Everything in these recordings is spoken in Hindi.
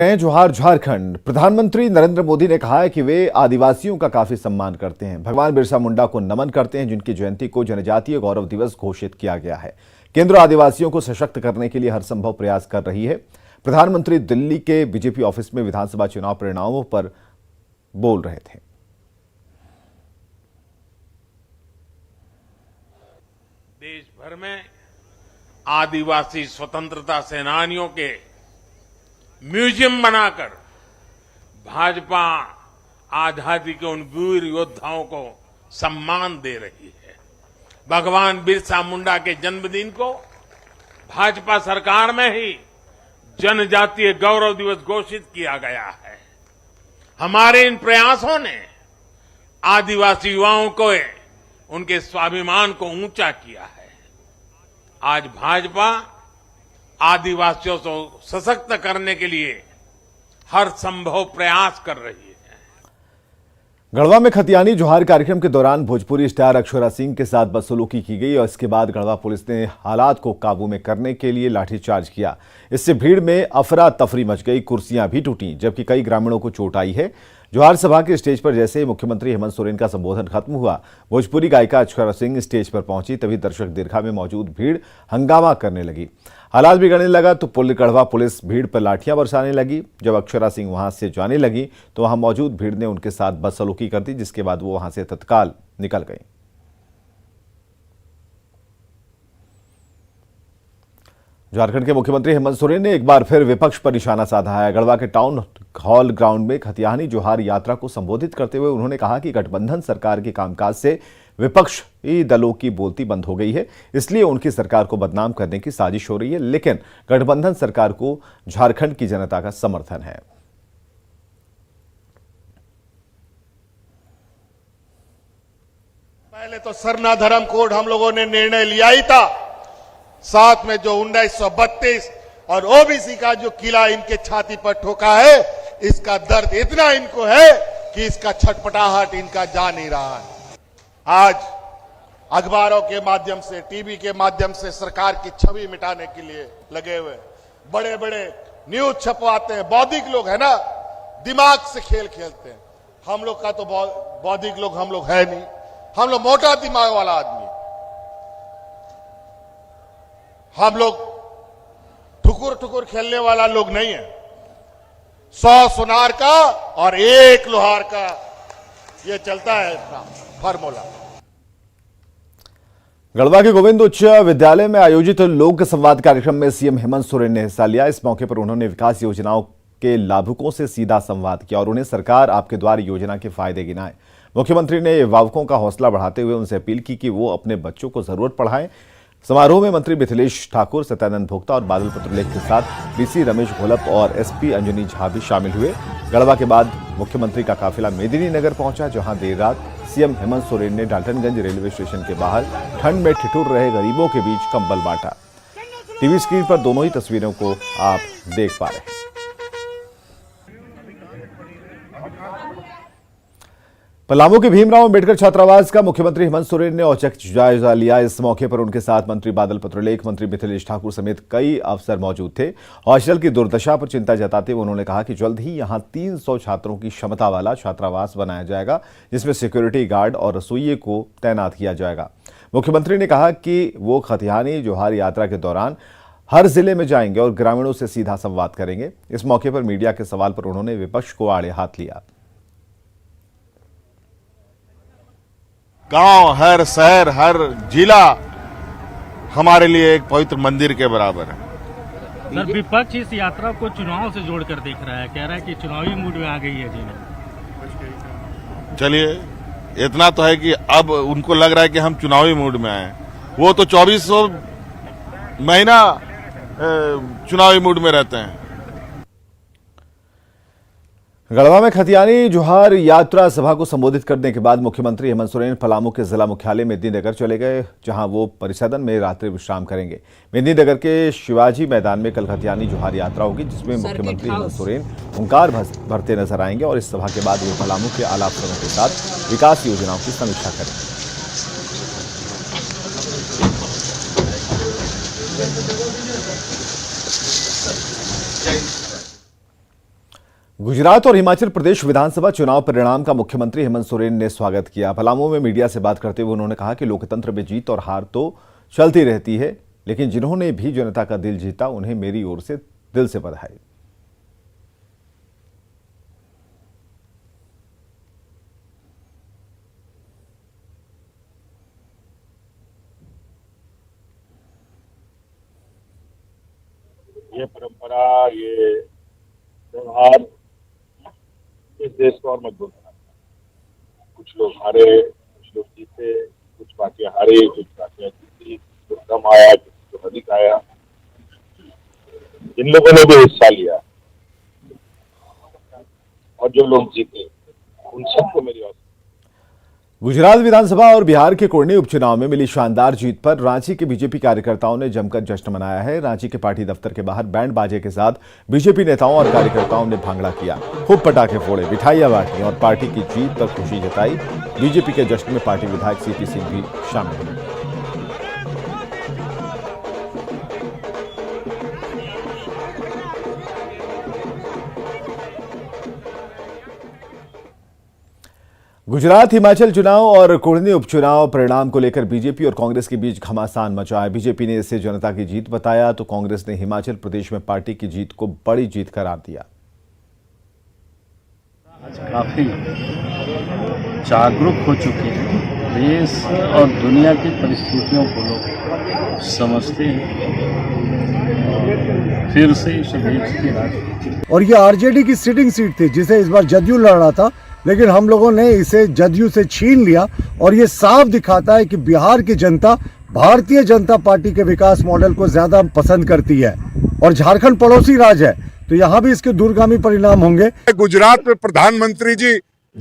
जोहार झारखंड। प्रधानमंत्री नरेंद्र मोदी ने कहा है कि वे आदिवासियों का काफी सम्मान करते हैं। भगवान बिरसा मुंडा को नमन करते हैं, जिनकी जयंती को जनजातीय गौरव दिवस घोषित किया गया है। केंद्र आदिवासियों को सशक्त करने के लिए हर संभव प्रयास कर रही है। प्रधानमंत्री दिल्ली के बीजेपी ऑफिस में विधानसभा चुनाव परिणामों पर बोल रहे थे। देश भर में आदिवासी स्वतंत्रता सेनानियों के म्यूजियम बनाकर भाजपा आजादी के उन वीर योद्धाओं को सम्मान दे रही है। भगवान बिरसा मुंडा के जन्मदिन को भाजपा सरकार में ही जनजातीय गौरव दिवस घोषित किया गया है। हमारे इन प्रयासों ने आदिवासी युवाओं को उनके स्वाभिमान को ऊंचा किया है। आज भाजपा आदिवासियों को सशक्त करने के लिए हर संभव प्रयास कर रही है। गढ़वा में खतियानी जोहार कार्यक्रम के दौरान भोजपुरी स्टार अक्षरा सिंह के साथ बदसलूकी की गई और इसके बाद गढ़वा पुलिस ने हालात को काबू में करने के लिए लाठीचार्ज किया। इससे भीड़ में अफरा तफरी मच गई, कुर्सियां भी टूटी, जबकि कई ग्रामीणों को चोट आई है। जोहार सभा के स्टेज पर जैसे ही मुख्यमंत्री हेमंत सोरेन का संबोधन खत्म हुआ, भोजपुरी गायिका अक्षरा सिंह स्टेज पर पहुंची, तभी दर्शक दीर्घा में मौजूद भीड़ हंगामा करने लगी। हालात बिगड़ने लगा तो गढ़वा पुलिस भीड़ पर लाठियां बरसाने लगी। जब अक्षरा सिंह वहां से जाने लगी तो वहां मौजूद भीड़ ने उनके साथ बदसलूकी कर दी, जिसके बाद वो वहां से तत्काल निकल गई। झारखंड के मुख्यमंत्री हेमंत सोरेन ने एक बार फिर विपक्ष पर निशाना साधा है। गढ़वा के टाउन हॉल ग्राउंड में खतियानी जोहार यात्रा को संबोधित करते हुए उन्होंने कहा कि गठबंधन सरकार के कामकाज से विपक्षी दलों की बोलती बंद हो गई है, इसलिए उनकी सरकार को बदनाम करने की साजिश हो रही है। लेकिन गठबंधन सरकार को झारखंड की जनता का समर्थन है। पहले तो सरना धर्म कोड हम लोगों ने निर्णय लिया ही था, साथ में जो 1932 और ओबीसी का जो किला इनके छाती पर ठोका है, इसका दर्द इतना इनको है कि इसका छटपटाहट इनका जा नहीं रहा है। आज अखबारों के माध्यम से, टीवी के माध्यम से सरकार की छवि मिटाने के लिए लगे हुए बड़े बड़े न्यूज छपवाते हैं। बौद्धिक लोग है ना, दिमाग से खेल खेलते हैं। हम लोग का तो बौद्धिक लोग हम लोग है नहीं, हम लोग मोटा दिमाग वाला आदमी। हम लोग ठुकुर ठुकुर खेलने वाला लोग नहीं है। 100 सुनार का और 1 लोहार का ये चलता है फार्मूला। गढ़वा के गोविंद उच्च विद्यालय में आयोजित लोक संवाद कार्यक्रम में सीएम हेमंत सोरेन ने हिस्सा लिया। इस मौके पर उन्होंने विकास योजनाओं के लाभुकों से सीधा संवाद किया और उन्हें सरकार आपके द्वार योजना के फायदे गिनाए। मुख्यमंत्री ने अभिभावकों का हौसला बढ़ाते हुए उनसे अपील की कि वो अपने बच्चों को जरूरत पढ़ाएं। समारोह में मंत्री मिथिलेश ठाकुर, सत्यानंद भोक्ता और बादल पत्रलेख के साथ डीसी रमेश घोलप और एसपी अंजनी झा भी शामिल हुए। गढ़वा के बाद मुख्यमंत्री का काफिला मेदिनीनगर पहुंचा, जहां देर रात सीएम हेमंत सोरेन ने डाल्टनगंज रेलवे स्टेशन के बाहर ठंड में ठिठुर रहे गरीबों के बीच कंबल बांटा। टीवी स्क्रीन पर दोनों ही तस्वीरों को आप देख पा रहे हैं। पलामू के भीमराव अंबेडकर छात्रावास का मुख्यमंत्री हेमंत सोरेन ने औचक जायजा लिया। इस मौके पर उनके साथ मंत्री बादल पत्रलेख, मंत्री मिथिलेश ठाकुर समेत कई अफसर मौजूद थे। हॉस्टल की दुर्दशा पर चिंता जताते हुए उन्होंने कहा कि जल्द ही यहां 300 छात्रों की क्षमता वाला छात्रावास बनाया जाएगा, जिसमें सिक्योरिटी गार्ड और रसोइये को तैनात किया जाएगा। मुख्यमंत्री ने कहा कि वो खतियानी जोहार यात्रा के दौरान हर जिले में जाएंगे और ग्रामीणों से सीधा संवाद करेंगे। इस मौके पर मीडिया के सवाल पर उन्होंने विपक्ष को आड़े हाथ लिया। गांव, हर शहर, हर जिला हमारे लिए एक पवित्र मंदिर के बराबर है। सर, विपक्ष इस यात्रा को चुनाव से जोड़कर देख रहा है, कह रहा है कि चुनावी मूड में आ गई है जी। चलिए, इतना तो है कि अब उनको लग रहा है कि हम चुनावी मूड में आए। वो तो 2400 महीना चुनावी मूड में रहते हैं। गढ़वा में खतियानी जोहार यात्रा सभा को संबोधित करने के बाद मुख्यमंत्री हेमंत सोरेन पलामू के जिला मुख्यालय मेदिनीनगर चले गए, जहां वो परिसदन में रात्रि विश्राम करेंगे। मेदिनीनगर के शिवाजी मैदान में कल खतियानी जोहार यात्रा होगी, जिसमें मुख्यमंत्री हेमंत सोरेन हुंकार भरते नजर आएंगे और इस सभा के बाद वो पलामू के आला अफसरों के साथ विकास योजनाओं की समीक्षा करेंगे। गुजरात और हिमाचल प्रदेश विधानसभा चुनाव परिणाम का मुख्यमंत्री हेमंत सोरेन ने स्वागत किया। पलामू में मीडिया से बात करते हुए उन्होंने कहा कि लोकतंत्र में जीत और हार तो चलती रहती है, लेकिन जिन्होंने भी जनता का दिल जीता उन्हें मेरी ओर से दिल से बधाई। ये परंपरा, ये व्यवहार इस देश को और मजबूत बनाता है। कुछ लोग हारे, कुछ लोग जीते, कुछ पार्टियां हारी, कुछ पार्टियां जीती, कुछ कम आया, कुछ अधिक आया। जिन लोगों ने भी हिस्सा लिया और जो लोग जीते, उन सबको मेरी ओर से। गुजरात विधानसभा और बिहार के कुर्नी उपचुनाव में मिली शानदार जीत पर रांची के बीजेपी कार्यकर्ताओं ने जमकर जश्न मनाया है। रांची के पार्टी दफ्तर के बाहर बैंड बाजे के साथ बीजेपी नेताओं और कार्यकर्ताओं ने भांगड़ा किया, खूब पटाखे फोड़े, मिठाइयां बांटी और पार्टी की जीत पर खुशी जताई। बीजेपी के जश्न में पार्टी विधायक सीपी सिंह भी शामिल हुए। गुजरात हिमाचल चुनाव और कुर्नी उपचुनाव परिणाम को लेकर बीजेपी और कांग्रेस के बीच घमासान मचा है। बीजेपी ने इसे जनता की जीत बताया तो कांग्रेस ने हिमाचल प्रदेश में पार्टी की जीत को बड़ी जीत करार दिया। आज काफी जागरूक हो चुके हैं, देश और दुनिया की परिस्थितियों को लोग समझते हैं। फिर से इस देश की राजनीति और ये आरजेडी की सिटिंग सीट थी जिसे इस बार जदयू लड़ रहा था, लेकिन हम लोगों ने इसे जदयू से छीन लिया। और ये साफ दिखाता है कि बिहार की जनता भारतीय जनता पार्टी के विकास मॉडल को ज्यादा पसंद करती है और झारखंड पड़ोसी राज्य है तो यहाँ भी इसके दूरगामी परिणाम होंगे। गुजरात में प्रधानमंत्री जी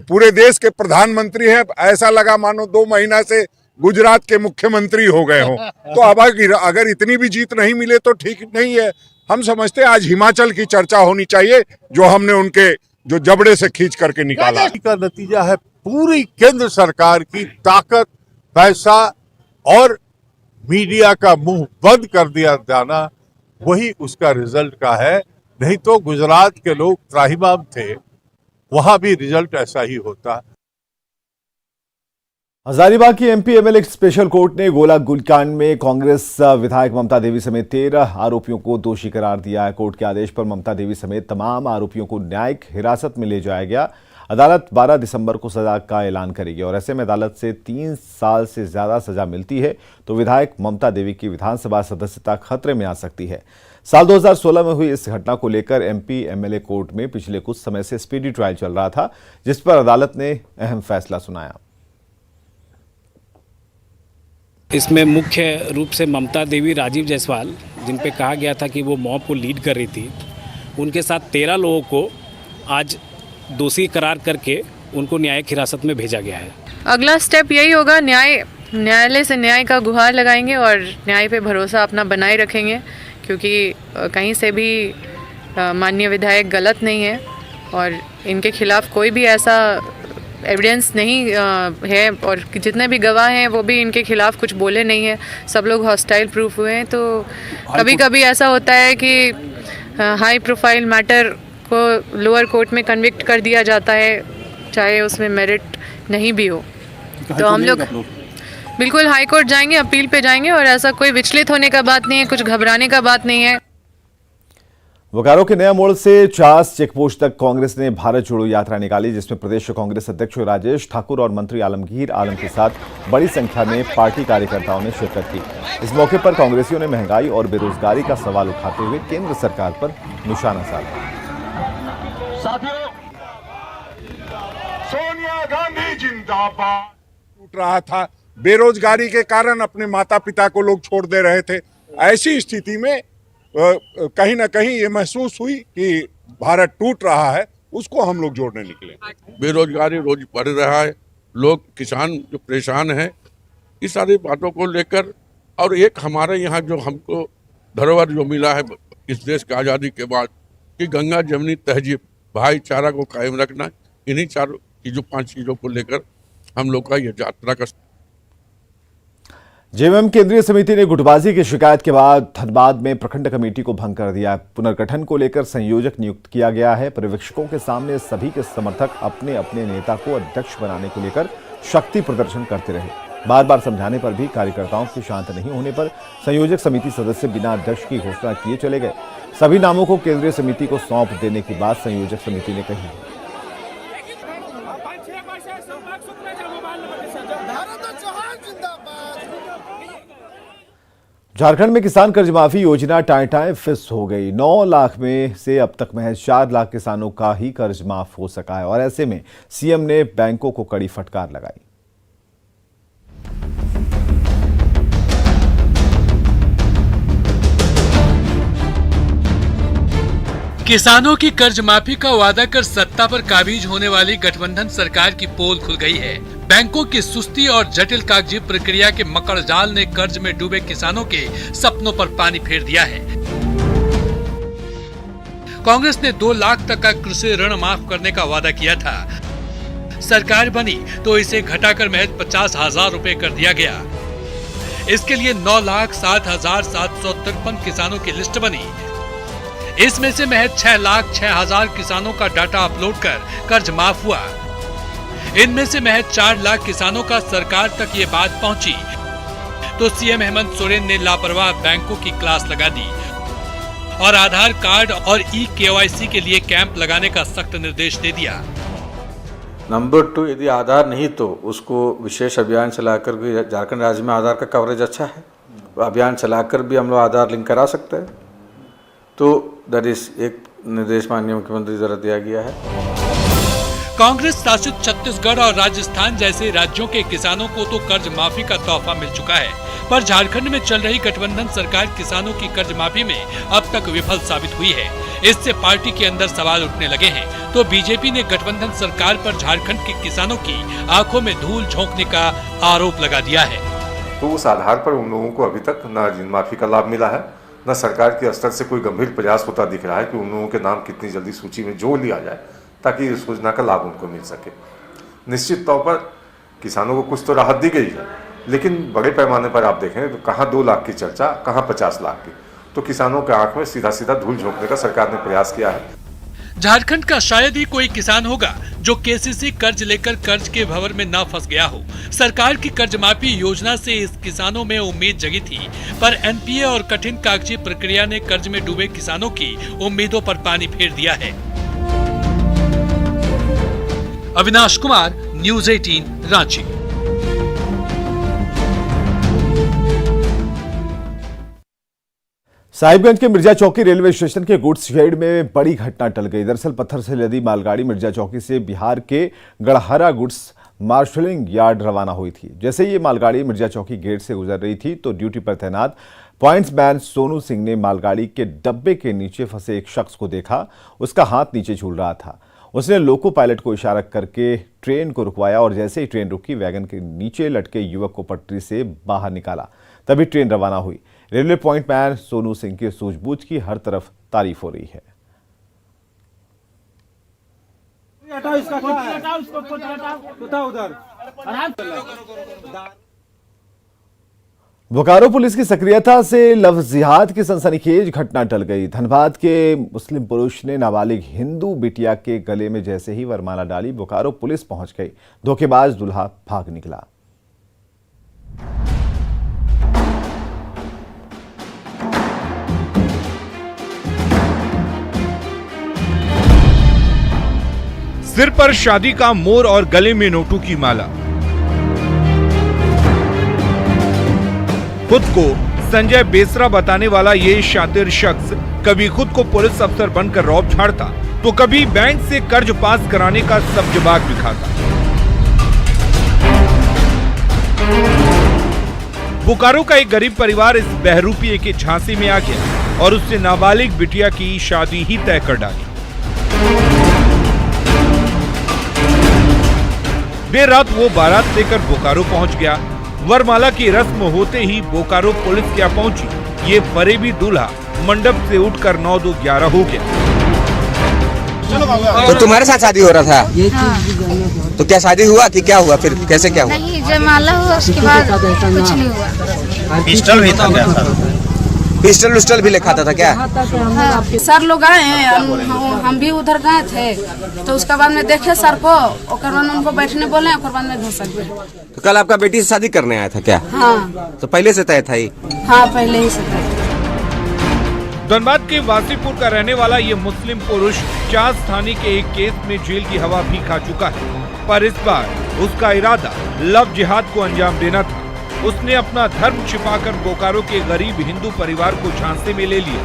पूरे देश के प्रधानमंत्री हैं, ऐसा लगा मानो 2 महीना से गुजरात के मुख्यमंत्री हो गए हों। तो अब अगर इतनी भी जीत नहीं मिले तो ठीक नहीं है। हम समझते हैं आज हिमाचल की चर्चा होनी चाहिए, जो हमने उनके जो जबड़े से खींच करके निकाला। का नतीजा है पूरी केंद्र सरकार की ताकत, पैसा और मीडिया का मुंह बंद कर दिया जाना, वही उसका रिजल्ट का है। नहीं तो गुजरात के लोग त्राहिमाम थे, वहां भी रिजल्ट ऐसा ही होता। हजारीबाग की एमपी एमएलए स्पेशल कोर्ट ने गोला गोलीकांड में कांग्रेस विधायक ममता देवी समेत 13 आरोपियों को दोषी करार दिया है। कोर्ट के आदेश पर ममता देवी समेत तमाम आरोपियों को न्यायिक हिरासत में ले जाया गया। अदालत 12 दिसंबर को सजा का ऐलान करेगी और ऐसे में अदालत से 3 साल से ज्यादा सजा मिलती है तो विधायक ममता देवी की विधानसभा सदस्यता खतरे में आ सकती है। साल 2016 में हुई इस घटना को लेकर एमपी एमएलए कोर्ट में पिछले कुछ समय से स्पीडी ट्रायल चल रहा था, जिस पर अदालत ने अहम फैसला सुनाया। इसमें मुख्य रूप से ममता देवी, राजीव जायसवाल, जिन पे कहा गया था कि वो मॉब को लीड कर रही थी, उनके साथ 13 लोगों को आज दोषी करार करके उनको न्यायिक हिरासत में भेजा गया है। अगला स्टेप यही होगा, न्यायालय से न्याय का गुहार लगाएंगे और न्याय पे भरोसा अपना बनाए रखेंगे, क्योंकि कहीं से भी माननीय विधायक गलत नहीं है और इनके खिलाफ कोई भी ऐसा एविडेंस नहीं है और जितने भी गवाह हैं वो भी इनके खिलाफ कुछ बोले नहीं हैं, सब लोग हॉस्टाइल प्रूफ हुए हैं। तो कभी कभी ऐसा होता है कि हाई प्रोफाइल मैटर को लोअर कोर्ट में कन्विक्ट कर दिया जाता है, चाहे उसमें मेरिट नहीं भी हो। तो हम लोग बिल्कुल हाई कोर्ट जाएंगे, अपील पे जाएंगे और ऐसा कोई विचलित होने का बात नहीं है, कुछ घबराने का बात नहीं है। बोकारो के नया मोड़ से चास चेकपोस्ट तक कांग्रेस ने भारत जोड़ो यात्रा निकाली, जिसमें प्रदेश कांग्रेस अध्यक्ष राजेश ठाकुर और मंत्री आलमगीर आलम के साथ बड़ी संख्या में पार्टी कार्यकर्ताओं ने शिरकत की। इस मौके पर कांग्रेसियों ने महंगाई और बेरोजगारी का सवाल उठाते हुए केंद्र सरकार पर निशाना साधा। सोनिया गांधी जिंदाबाद। टूट रहा था, बेरोजगारी के कारण अपने माता पिता को लोग छोड़ दे रहे थे। ऐसी स्थिति में कहीं ना कहीं ये महसूस हुई कि भारत टूट रहा है, उसको हम लोग जोड़ने निकले। बेरोजगारी रोज बढ़ रहा है, लोग किसान जो परेशान हैं, इस सारी बातों को लेकर, और एक हमारे यहाँ जो हमको धरोहर जो मिला है इस देश की आज़ादी के बाद कि गंगा जमनी तहजीब, भाईचारा को कायम रखना, इन्हीं चारों चीज़ों 5 चीज़ों को लेकर हम लोग का ये यात्रा का। जेएमएम केंद्रीय समिति ने गुटबाजी की शिकायत के बाद धनबाद में प्रखंड कमेटी को भंग कर दिया। पुनर्गठन को लेकर संयोजक नियुक्त किया गया है। पर्यवेक्षकों के सामने सभी के समर्थक अपने अपने नेता को अध्यक्ष बनाने को लेकर शक्ति प्रदर्शन करते रहे। बार बार समझाने पर भी कार्यकर्ताओं के शांत नहीं होने पर संयोजक समिति सदस्य बिना अध्यक्ष की घोषणा किए चले गए। सभी नामों को केंद्रीय समिति को सौंप देने की बात संयोजक समिति ने कही है। झारखंड में किसान कर्ज माफी योजना टाएं फिस हो गई। 9 लाख में से अब तक महज 4 लाख किसानों का ही कर्ज माफ हो सका है और ऐसे में सीएम ने बैंकों को कड़ी फटकार लगाई। किसानों की कर्ज माफी का वादा कर सत्ता पर काबिज होने वाली गठबंधन सरकार की पोल खुल गई है। बैंकों की सुस्ती और जटिल कागजी प्रक्रिया के मकड़ जाल ने कर्ज में डूबे किसानों के सपनों पर पानी फेर दिया है। कांग्रेस ने 2 लाख तक का कृषि ऋण माफ करने का वादा किया था। सरकार बनी तो इसे घटाकर महज 50,000 रुपए कर दिया गया। इसके लिए 9,07,753 किसानों की लिस्ट बनी। इसमें से महज 6,06,000 किसानों का डाटा अपलोड कर कर्ज माफ हुआ। इनमें से महज 4 लाख किसानों का सरकार तक ये बात पहुंची तो सीएम हेमंत सोरेन ने लापरवाह बैंकों की क्लास लगा दी और आधार कार्ड और ई-केवाईसी के लिए कैंप लगाने का सख्त निर्देश दे दिया। नंबर 2, यदि आधार नहीं तो उसको विशेष अभियान चलाकर भी, झारखंड राज्य में आधार का कवरेज अच्छा है, अभियान चलाकर भी हम लोग आधार लिंक करा सकते हैं। तो दैट इज एक निर्देश माननीय मुख्यमंत्री द्वारा दिया गया है। कांग्रेस शासित छत्तीसगढ़ और राजस्थान जैसे राज्यों के किसानों को तो कर्ज माफी का तोहफा मिल चुका है, पर झारखंड में चल रही गठबंधन सरकार किसानों की कर्ज माफी में अब तक विफल साबित हुई है। इससे पार्टी के अंदर सवाल उठने लगे हैं। तो बीजेपी ने गठबंधन सरकार पर झारखंड के किसानों की आंखों में धूल झोंकने का आरोप लगा दिया है। तो उस आधार पर उन लोगों को अभी तक न ऋण माफी का लाभ मिला है, न सरकार के स्तर से कोई गंभीर प्रयास होता दिख रहा है कि उन लोगों के नाम कितनी जल्दी सूची में जोड़ लिया जाए ताकि इस योजना का लाभ उनको मिल सके। निश्चित तौर पर किसानों को कुछ तो राहत दी गई है, लेकिन बड़े पैमाने पर आप देखें तो कहाँ 2 लाख की चर्चा, कहाँ 50 लाख की। तो किसानों के आंख में सीधा सीधा धूल झोंकने का सरकार ने प्रयास किया है। झारखंड का शायद ही कोई किसान होगा जो केसीसी कर्ज लेकर कर्ज के भंवर में न फंस गया हो। सरकार की कर्ज माफी योजना से इस किसानों में उम्मीद जगी थी, पर एनपीए और कठिन कागजी प्रक्रिया ने कर्ज में डूबे किसानों की उम्मीदों पर पानी फेर दिया है। अविनाश कुमार, न्यूज़ 18 रांची। साहिबगंज के मिर्जा चौकी रेलवे स्टेशन के गुड्स शेड में बड़ी घटना टल गई। दरअसल पत्थर से लदी मालगाड़ी मिर्जा चौकी से बिहार के गड़हरा गुड्स मार्शलिंग यार्ड रवाना हुई थी। जैसे ये मालगाड़ी मिर्जा चौकी गेट से गुजर रही थी तो ड्यूटी पर तैनात पॉइंट्समैन सोनू सिंह ने मालगाड़ी के डब्बे के नीचे फंसे एक शख्स को देखा। उसका हाथ नीचे झूल रहा था। उसने लोको पायलट को इशारा करके ट्रेन को रुकवाया और जैसे ही ट्रेन रुकी, वैगन के नीचे लटके युवक को पटरी से बाहर निकाला। तभी ट्रेन रवाना हुई। रेलवे पॉइंटमैन सोनू सिंह की सूझबूझ की हर तरफ तारीफ हो रही है। बोकारो पुलिस की सक्रियता से लव जिहाद की सनसनीखेज घटना टल गई। धनबाद के मुस्लिम पुरुष ने नाबालिग हिंदू बिटिया के गले में जैसे ही वरमाला डाली, बोकारो पुलिस पहुंच गई। धोखेबाज दूल्हा भाग निकला। सिर पर शादी का मोर और गले में नोटों की माला। खुद को संजय बेसरा बताने वाला ये शातिर शख्स कभी खुद को पुलिस अफसर बनकर रौब झाड़ता तो कभी बैंक से कर्ज पास कराने का सब जवाब दिखाता। बोकारो का एक गरीब परिवार इस बहरूपिये के झांसे में आ गया और उससे नाबालिग बिटिया की शादी ही तय कर डाली। देर रात वो बारात लेकर बोकारो पहुंच गया। वरमाला की रस्म होते ही बोकारो पुलिस क्या पहुंची। ये फरेबी दूल्हा मंडप से उठकर 9-2-11 हो गया। तो तुम्हारे साथ शादी हो रहा था? तो क्या शादी हुआ कि क्या हुआ, फिर कैसे क्या हुआ? नहीं, जयमाला हुआ उसके बाद कुछ नहीं हुआ। पिस्टल भी था क्या? पिस्टल उस्टल भी लिखा था क्या? हाँ, सर लोग आए हैं, हम भी उधर गए थे, तो उसके बाद में देखे सर को, और बाद उनको बैठने बोले, और बाद में धोसक गए। तो कल आपका बेटी से शादी करने आया था क्या? हाँ। तो पहले से तय था ही? हाँ, पहले ही से तय। धनबाद के वासीपुर का रहने वाला ये मुस्लिम पुरुष चास थाने के एक केस में जेल की हवा भी खा चुका है, पर इस बार उसका इरादा लव जिहाद को अंजाम देना था। उसने अपना धर्म छिपाकर बोकारो के गरीब हिंदू परिवार को झांसे में ले लिया।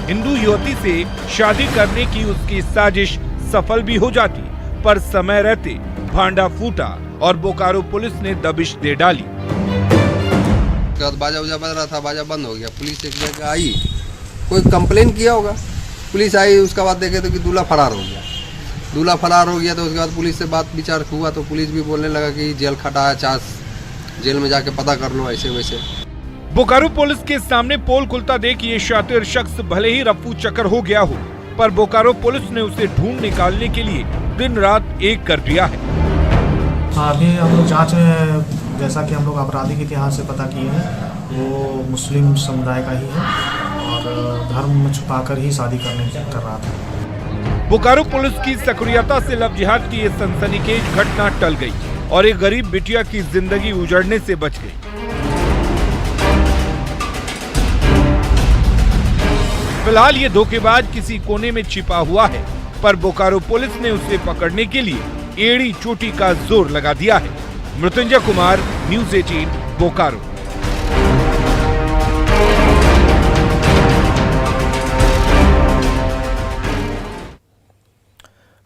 हिंदू युवती से शादी करने की उसकी साजिश सफल भी हो जाती, पर समय रहते भांडा फूटा और बोकारो पुलिस ने दबिश दे डाली। बाजा उजा बज रहा था, बाजा बंद हो गया। पुलिस एक जगह आई, कोई कंप्लेन किया होगा, पुलिस आई, उसके बाद देखे तो कि दूल्हा फरार हो गया। दूल्हा फरार हो गया तो उसके बाद पुलिस से बात विचार हुआ, तो पुलिस भी बोलने लगा कि जेल खटा है, चास जेल में जाके पता कर लो, ऐसे वैसे। बोकारो पुलिस के सामने पोल खुलता देख ये शातिर शख्स भले ही रफू चक्कर हो गया हो, पर बोकारो पुलिस ने उसे ढूंढ निकालने के लिए दिन रात एक कर दिया है। अभी हम लोग जाँच में, जैसा कि हम लोग आपराधिक इतिहास से पता किए हैं, वो मुस्लिम समुदाय का ही है और धर्म छुपाकर ही शादी कर रहा था। बोकारो पुलिस की सक्रियता से लव जिहाद की ये सनसनीखेज घटना टल गई और एक गरीब बिटिया की जिंदगी उजड़ने से बच गई। फिलहाल ये धोखेबाज किसी कोने में छिपा हुआ है, पर बोकारो पुलिस ने उसे पकड़ने के लिए एड़ी चोटी का जोर लगा दिया है। मृत्युंजय कुमार, न्यूज़ 18, बोकारो।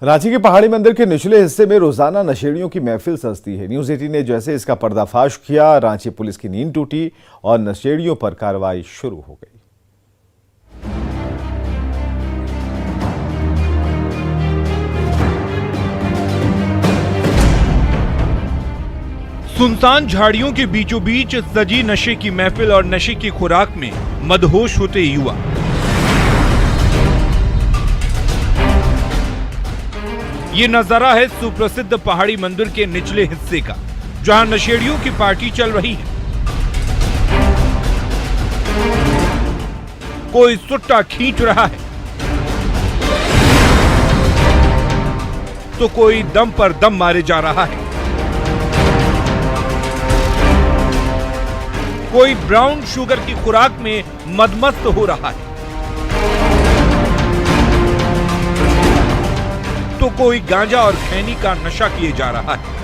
रांची के पहाड़ी मंदिर के निचले हिस्से में रोजाना नशेड़ियों की महफिल सजती है। न्यूज़ 18 ने जैसे इसका पर्दाफाश किया, रांची पुलिस की नींद टूटी और नशेड़ियों पर कार्रवाई शुरू हो गई। सुनसान झाड़ियों के बीचों बीच सजी नशे की महफिल और नशे की खुराक में मदहोश होते युवा। ये नजारा है सुप्रसिद्ध पहाड़ी मंदिर के निचले हिस्से का, जहां नशेड़ियों की पार्टी चल रही है। कोई सुट्टा खींच रहा है तो कोई दम पर दम मारे जा रहा है। कोई ब्राउन शुगर की खुराक में मदमस्त हो रहा है तो कोई गांजा और खैनी का नशा किए जा रहा है।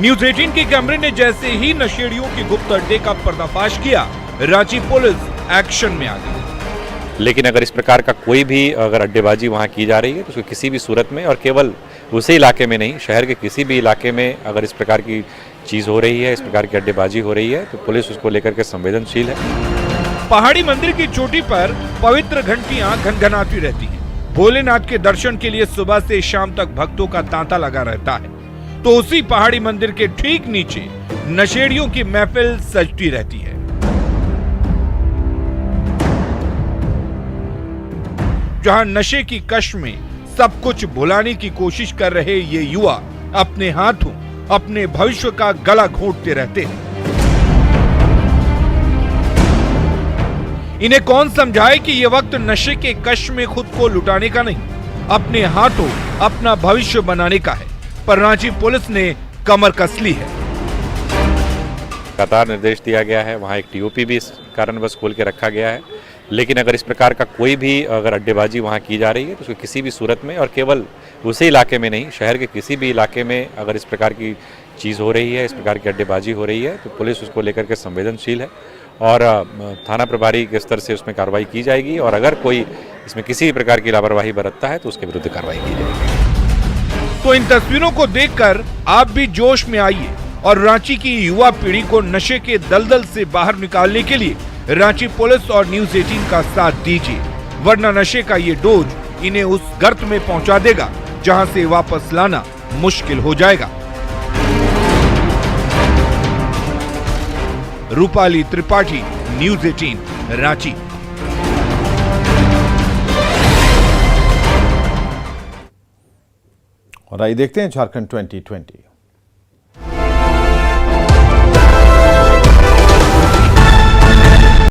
न्यूज़ 18 के कैमरे ने जैसे ही नशेड़ियों की गुप्त अड्डे का पर्दाफाश किया, रांची पुलिस एक्शन में आ गई। लेकिन अगर इस प्रकार का कोई भी अगर अड्डेबाजी वहाँ की जा रही है तो उसको किसी भी सूरत में, और केवल उसी इलाके में नहीं, शहर के किसी भी इलाके में अगर इस प्रकार की चीज़ हो रही है, इस प्रकार की अड्डेबाजी हो रही है, तो पुलिस उसको लेकर के संवेदनशील है। पहाड़ी मंदिर की चोटी पर पवित्र घंटियां घनघनाती रहती हैं। भोलेनाथ के दर्शन के लिए सुबह से शाम तक भक्तों का तांता लगा रहता है, तो उसी पहाड़ी मंदिर के ठीक नीचे नशेड़ियों की महफिल सजती रहती है। जहां नशे की कश में सब कुछ भुलाने की कोशिश कर रहे ये युवा अपने हाथों अपने भविष्य का गला घोंटते रहते हैं। इन्हें कौन समझाए कि ये वक्त नशे के कश में खुद को लुटाने का नहीं, अपने हाथों अपना भविष्य बनाने का है। पर रांची पुलिस ने कमर कस ली है। लगातार निर्देश दिया गया है, वहाँ एक टीओपी भी इस कारणवश खोल के रखा गया है। लेकिन अगर इस प्रकार का कोई भी अगर अड्डेबाजी वहाँ की जा रही है तो उसको किसी भी सूरत में, और केवल उसी इलाके में नहीं, शहर के किसी भी इलाके में अगर इस प्रकार की चीज़ हो रही है, इस प्रकार की अड्डेबाजी हो रही है, तो पुलिस उसको लेकर के संवेदनशील है और थाना प्रभारी के स्तर से उसमें कार्रवाई की जाएगी। और अगर कोई इसमें किसी भी प्रकार की लापरवाही बरतता है तो उसके विरुद्ध कार्रवाई की जाएगी। तो इन तस्वीरों को देखकर आप भी जोश में आइए और रांची की युवा पीढ़ी को नशे के दलदल से बाहर निकालने के लिए रांची पुलिस और न्यूज़ 18 का साथ दीजिए, वरना नशे का ये डोज इन्हें उस गर्त में पहुंचा देगा जहां से वापस लाना मुश्किल हो जाएगा। रूपाली त्रिपाठी, न्यूज 18, रांची। और आइए देखते हैं झारखंड 2020।